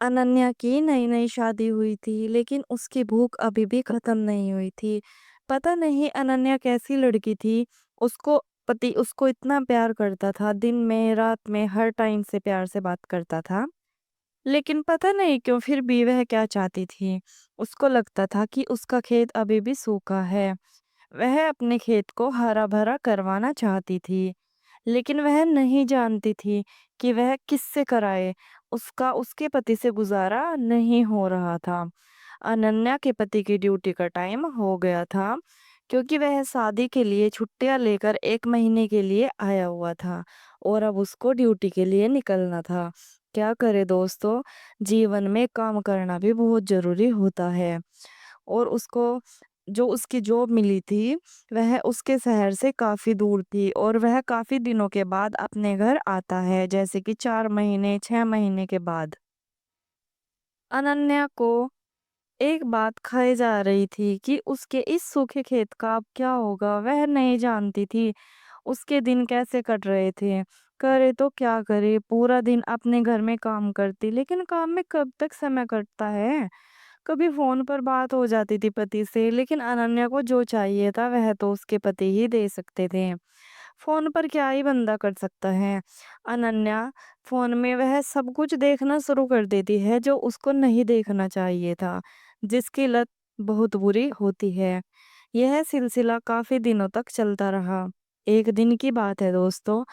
अनन्या की नई-नई शादी हुई थी, लेकिन उसकी भूख अभी भी खत्म नहीं हुई थी। पता नहीं अनन्या कैसी लड़की थी, उसको पति उसको इतना प्यार करता था, दिन में, रात में, हर टाइम से प्यार से बात करता था। लेकिन पता नहीं क्यों फिर भी वह क्या चाहती थी, उसको लगता था कि उसका खेत अभी भी सूखा है। वह अपने खेत को हरा-भरा करवाना चाहती थी। लेकिन वह नहीं जानती थी कि वह किससे कराए। उसका उसके पति से गुज़ारा नहीं हो रहा था। अनन्या के पति की ड्यूटी का टाइम हो गया था, क्योंकि वह शादी के लिए छुट्टियाँ लेकर 1 महीने के लिए आया हुआ था और अब उसको ड्यूटी के लिए निकलना था। क्या करे दोस्तों, जीवन में काम करना भी बहुत ज़रूरी होता है। और उसको जो उसकी जॉब मिली थी, वह उसके शहर से काफ़ी दूर थी और वह काफ़ी दिनों के बाद अपने घर आता है, जैसे कि 4 महीने, 6 महीने के बाद। अनन्या को एक बात खाई जा रही थी कि उसके इस सूखे खेत का अब क्या होगा, वह नहीं जानती थी। उसके दिन कैसे कट रहे थे। करे तो क्या करे, पूरा दिन अपने घर में काम करती, लेकिन काम में कब तक समय कटता है। कभी फ़ोन पर बात हो जाती थी पति से, लेकिन अनन्या को जो चाहिए था वह तो उसके पति ही दे सकते थे। फ़ोन पर क्या ही बंदा कर सकता है। अनन्या फ़ोन में वह सब कुछ देखना शुरू कर देती है जो उसको नहीं देखना चाहिए था, जिसकी लत बहुत बुरी होती है। यह सिलसिला काफ़ी दिनों तक चलता रहा। एक दिन की बात है दोस्तों,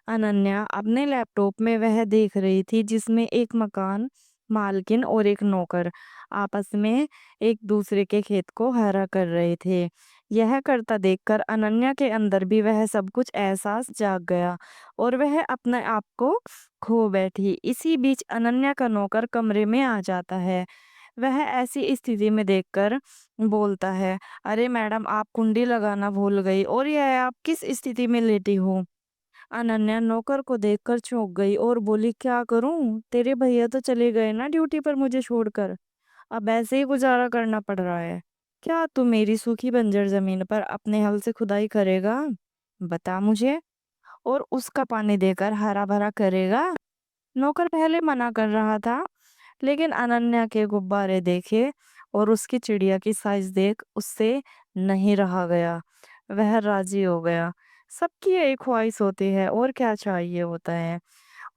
अनन्या अपने लैपटॉप में वह देख रही थी जिसमें एक मकान मालकिन और एक नौकर आपस में एक दूसरे के खेत को हरा कर रहे थे। यह करता देखकर अनन्या के अंदर भी वह सब कुछ एहसास जाग गया और वह अपने आप को खो बैठी। इसी बीच अनन्या का नौकर कमरे में आ जाता है। वह ऐसी स्थिति में देखकर बोलता है, अरे मैडम, आप कुंडी लगाना भूल गई और यह आप किस स्थिति में लेटी हो। अनन्या नौकर को देखकर चौंक गई और बोली, क्या करूं, तेरे भैया तो चले गए ना ड्यूटी पर मुझे छोड़कर। अब ऐसे ही गुजारा करना पड़ रहा है। क्या तू मेरी सूखी बंजर जमीन पर अपने हल से खुदाई करेगा? बता मुझे, और उसका पानी देकर हरा भरा करेगा। नौकर पहले मना कर रहा था, लेकिन अनन्या के गुब्बारे देखे और उसकी चिड़िया की साइज देख उससे नहीं रहा गया। वह राजी हो गया। सबकी यही ख्वाहिश होती है, और क्या चाहिए होता है।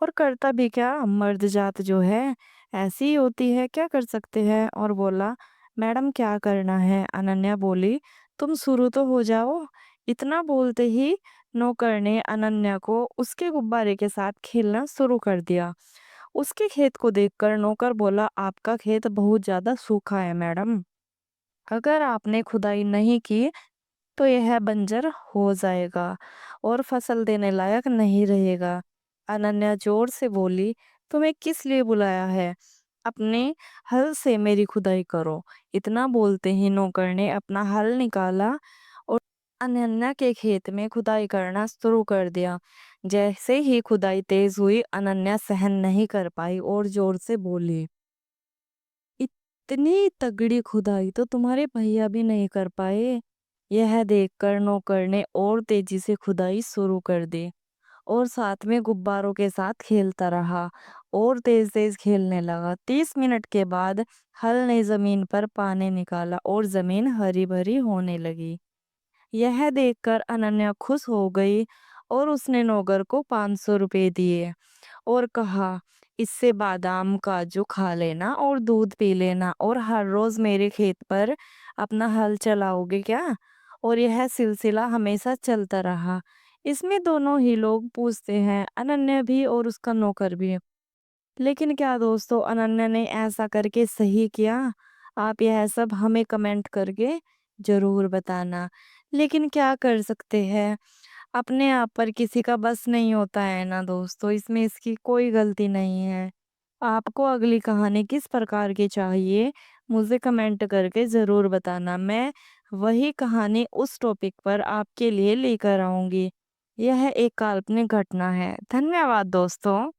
और करता भी क्या, मर्द जात जो है ऐसी ही होती है, क्या कर सकते हैं। और बोला, मैडम क्या करना है। अनन्या बोली, तुम शुरू तो हो जाओ। इतना बोलते ही नौकर ने अनन्या को उसके गुब्बारे के साथ खेलना शुरू कर दिया। उसके खेत को देखकर नौकर बोला, आपका खेत बहुत ज्यादा सूखा है मैडम, अगर आपने खुदाई नहीं की तो यह बंजर हो जाएगा और फसल देने लायक नहीं रहेगा। अनन्या जोर से बोली, तुम्हें किस लिए बुलाया है? अपने हल से मेरी खुदाई करो। इतना बोलते ही नौकर ने अपना हल निकाला और अनन्या के खेत में खुदाई करना शुरू कर दिया। जैसे ही खुदाई तेज हुई, अनन्या सहन नहीं कर पाई और जोर से बोली, इतनी तगड़ी खुदाई तो तुम्हारे भैया भी नहीं कर पाए। यह देखकर नौकर ने और तेजी से खुदाई शुरू कर दी और साथ में गुब्बारों के साथ खेलता रहा और तेज तेज खेलने लगा। 30 मिनट के बाद हल ने जमीन पर पानी निकाला और जमीन हरी भरी होने लगी। यह देखकर अनन्या खुश हो गई और उसने नौकर को 500 रुपए दिए और कहा, इससे बादाम काजू खा लेना और दूध पी लेना और हर रोज मेरे खेत पर अपना हल चलाओगे क्या। और यह सिलसिला हमेशा चलता रहा। इसमें दोनों ही लोग पूछते हैं, अनन्या भी और उसका नौकर भी। लेकिन क्या दोस्तों, अनन्या ने ऐसा करके सही किया? आप यह सब हमें कमेंट करके जरूर बताना। लेकिन क्या कर सकते हैं, अपने आप पर किसी का बस नहीं होता है ना दोस्तों, इसमें इसकी कोई गलती नहीं है। आपको अगली कहानी किस प्रकार की चाहिए, मुझे कमेंट करके ज़रूर बताना। मैं वही कहानी उस टॉपिक पर आपके लिए लेकर आऊँगी। यह एक काल्पनिक घटना है। धन्यवाद दोस्तों।